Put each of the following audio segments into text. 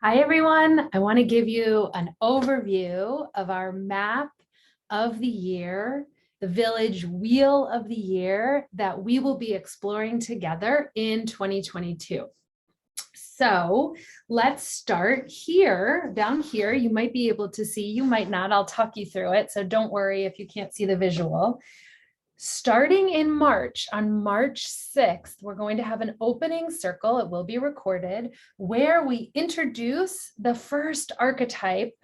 Hi, everyone. I want to give you an overview of our map of the year, the village wheel of the year that we will be exploring together in 2022. So let's start here. Down here, you might be able to see, you might not, I'll talk you through it. So don't worry if you can't see the visual. Starting in March, on March 6th, we're going to have an opening circle, it will be recorded, where we introduce the first archetype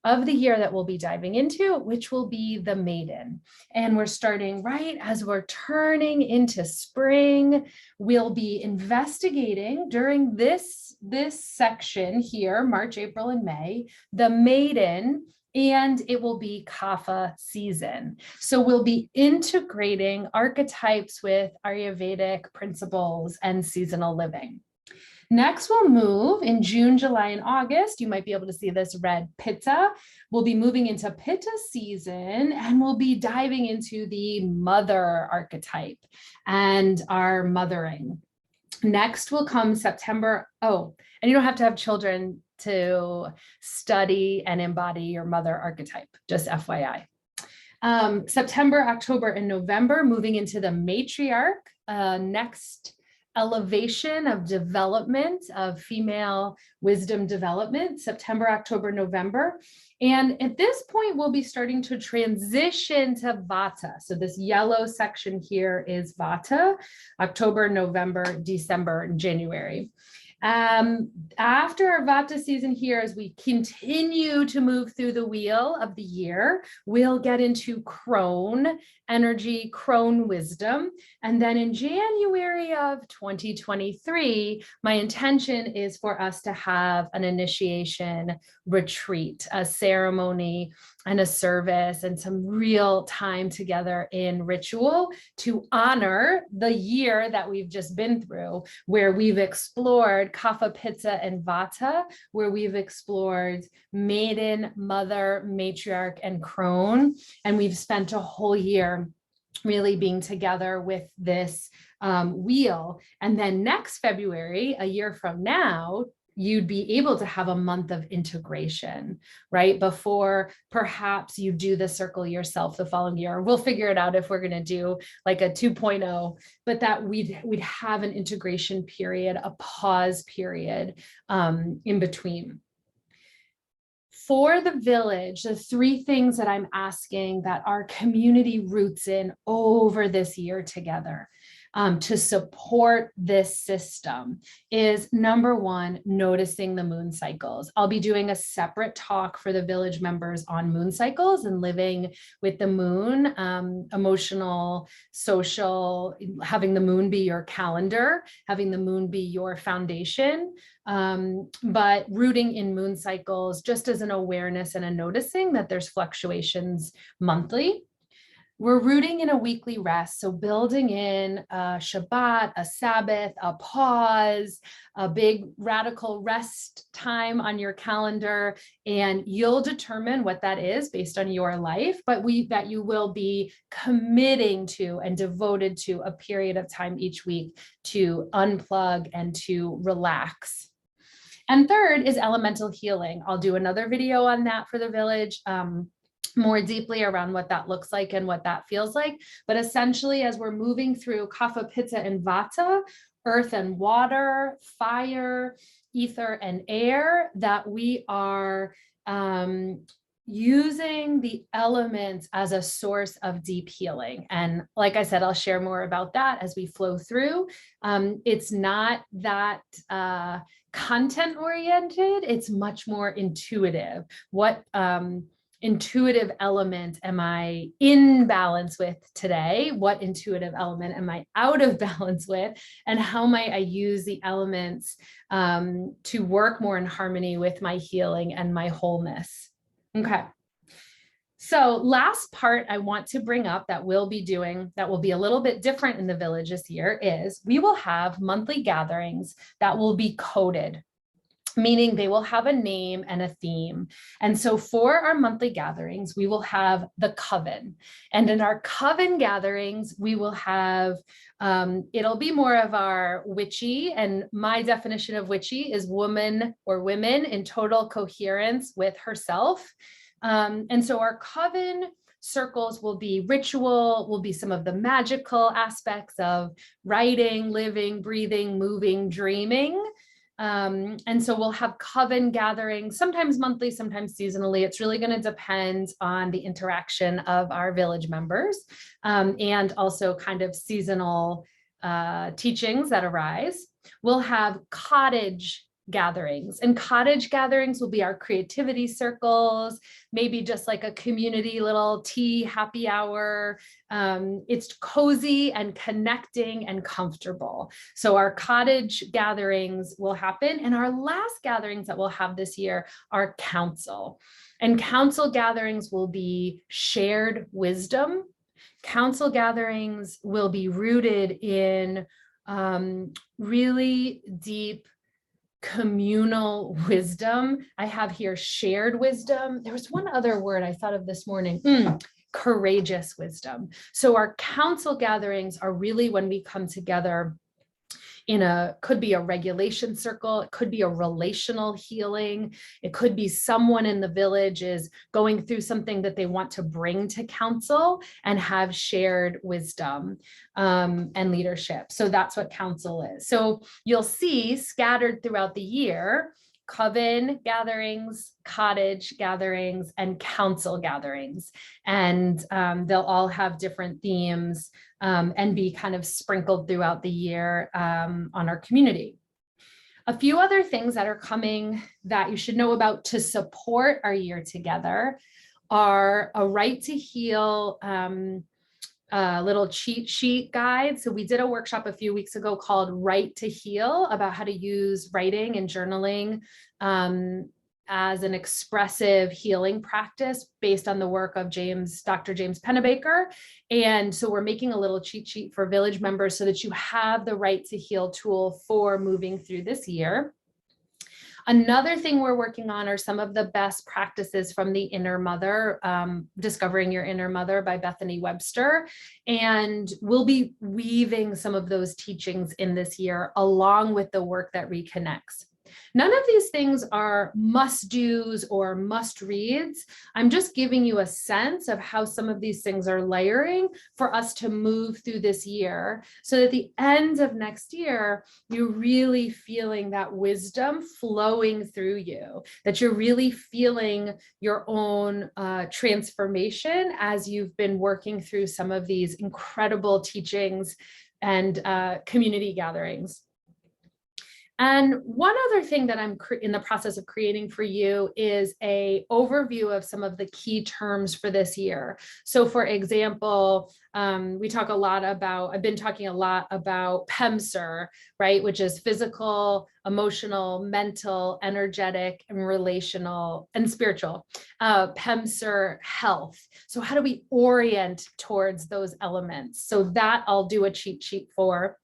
of the year that we'll be diving into, which will be the maiden. And we're starting right as we're turning into spring. We'll be investigating during this section here, March, April, and May, the maiden, and it will be Kapha season. So we'll be integrating archetypes with Ayurvedic principles and seasonal living. Next, we'll move in June, July, and August. You might be able to see this red Pitta. We'll be moving into Pitta season, and we'll be diving into the mother archetype and our mothering. Next will come September. Oh, and you don't have to have children to study and embody your mother archetype, just FYI. September, October, and November, moving into the matriarch, next elevation of development of female wisdom development, September, October, November. And at this point, we'll be starting to transition to Vata. So this yellow section here is Vata, October, November, December, and January. After our Vata season here, as we continue to move through the wheel of the year, we'll get into crone energy, crone wisdom. And then in January of 2023, my intention is for us to have an initiation retreat, a ceremony and a service and some real time together in ritual to honor the year that we've just been through, where we've explored Kapha, Pitta, and Vata, where we've explored maiden, mother, matriarch, and crone. And we've spent a whole year really being together with this wheel. And then next February, a year from now, you'd be able to have a month of integration, right? Before perhaps you do the circle yourself the following year. We'll figure it out if we're going to do like a 2.0, but that we'd have an integration period, a pause period in between. For the village, the three things that I'm asking that our community roots in over this year together to support this system is number one, noticing the moon cycles. I'll be doing a separate talk for the village members on moon cycles and living with the moon, emotional, social, having the moon be your calendar, having the moon be your foundation. But rooting in moon cycles just as an awareness and a noticing that there's fluctuations monthly. We're rooting in a weekly rest, so building in a Shabbat, a Sabbath, a pause, a big radical rest time on your calendar, and you'll determine what that is based on your life, but that you will be committing to and devoted to a period of time each week to unplug and to relax. And third is elemental healing. I'll do another video on that for the village. More deeply around what that looks like and what that feels like. But essentially, as we're moving through Kapha, Pitta, and Vata, earth and water, fire, ether, and air, that we are using the elements as a source of deep healing. And like I said, I'll share more about that as we flow through. It's not that content oriented, it's much more intuitive. What intuitive element am I in balance with today? What intuitive element am I out of balance with? And how might I use the elements to work more in harmony with my healing and my wholeness? Okay. So last part I want to bring up that we'll be doing that will be a little bit different in the village this year is we will have monthly gatherings that will be coded. meaning they will have a name and a theme. And so for our monthly gatherings, we will have the coven. And in our coven gatherings, we will have, it'll be more of our witchy. And my definition of witchy is woman or women in total coherence with herself. And so our coven circles will be ritual, will be some of the magical aspects of writing, living, breathing, moving, dreaming. And so we'll have coven gatherings, sometimes monthly, sometimes seasonally. It's really going to depend on the interaction of our village members, and also kind of seasonal teachings that arise. We'll have cottage gatherings, and cottage gatherings will be our creativity circles, maybe just like a community little tea happy hour. It's cozy and connecting and comfortable. So our cottage gatherings will happen, and our last gatherings that we'll have this year are council. And council gatherings will be shared wisdom. Council gatherings will be rooted in really deep communal wisdom. I have here shared wisdom. There was one other word I thought of this morning. Courageous wisdom. So our council gatherings are really when we come together could be a regulation circle, it could be a relational healing, it could be someone in the village is going through something that they want to bring to council and have shared wisdom and leadership. So that's what council is. So you'll see scattered throughout the year, coven gatherings, cottage gatherings, and council gatherings. And they'll all have different themes and be kind of sprinkled throughout the year on our community. A few other things that are coming that you should know about to support our year together are a Right to Heal little cheat sheet guide. So we did a workshop a few weeks ago called Right to Heal about how to use writing and journaling as an expressive healing practice based on the work of Dr. James Pennebaker. And so we're making a little cheat sheet for village members so that you have the Right to Heal tool for moving through this year. Another thing we're working on are some of the best practices from the Inner Mother, Discovering Your Inner Mother by Bethany Webster. And we'll be weaving some of those teachings in this year along with the work that reconnects. None of these things are must-dos or must-reads. I'm just giving you a sense of how some of these things are layering for us to move through this year, so that at the end of next year, you're really feeling that wisdom flowing through you, that you're really feeling your own transformation as you've been working through some of these incredible teachings and community gatherings. And one other thing that I'm in the process of creating for you is an overview of some of the key terms for this year. So for example, I've been talking a lot about PEMSR, right? Which is physical, emotional, mental, energetic, and relational and spiritual. PEMSR health. So how do we orient towards those elements? So that I'll do a cheat sheet for.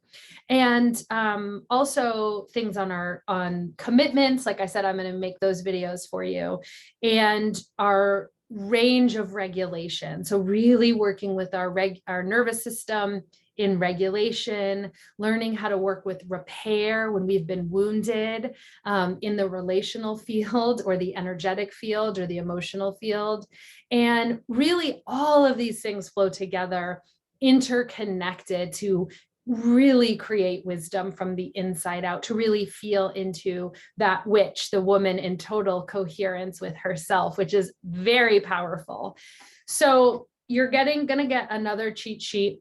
And also things on commitments. Like I said, I'm going to make those videos for you, and our range of regulation. So really working with our nervous system in regulation, learning how to work with repair when we've been wounded in the relational field or the energetic field or the emotional field. And really all of these things flow together, interconnected to really create wisdom from the inside out, to really feel into that witch, the woman in total coherence with herself, which is very powerful. So you're gonna get another cheat sheet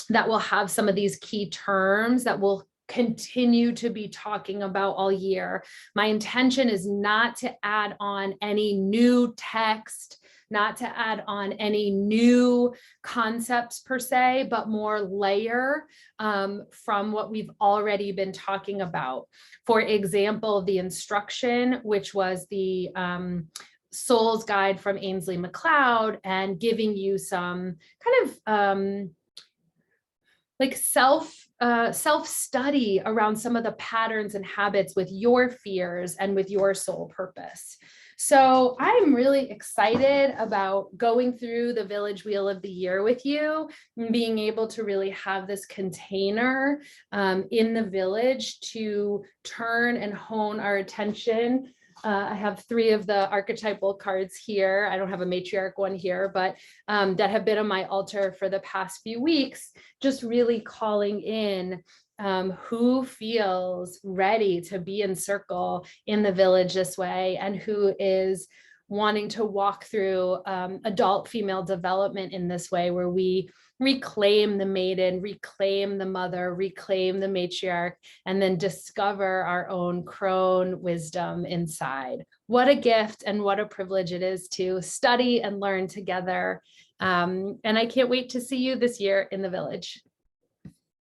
that will have some of these key terms that we'll continue to be talking about all year. My intention is not to add on any new text, not to add on any new concepts per se, but more layer from what we've already been talking about. For example, the instruction, which was the Soul's Guide from Ainsley MacLeod, and giving you some kind of like self-study around some of the patterns and habits with your fears and with your soul purpose. So I'm really excited about going through the Village Wheel of the Year with you and being able to really have this container in the village to turn and hone our attention. I have 3 of the archetypal cards here. I don't have a matriarch one here, but that have been on my altar for the past few weeks, just really calling in who feels ready to be in circle in the village this way, and who is wanting to walk through adult female development in this way, where we reclaim the maiden, reclaim the mother, reclaim the matriarch, and then discover our own crone wisdom inside. What a gift and what a privilege it is to study and learn together. And I can't wait to see you this year in the village.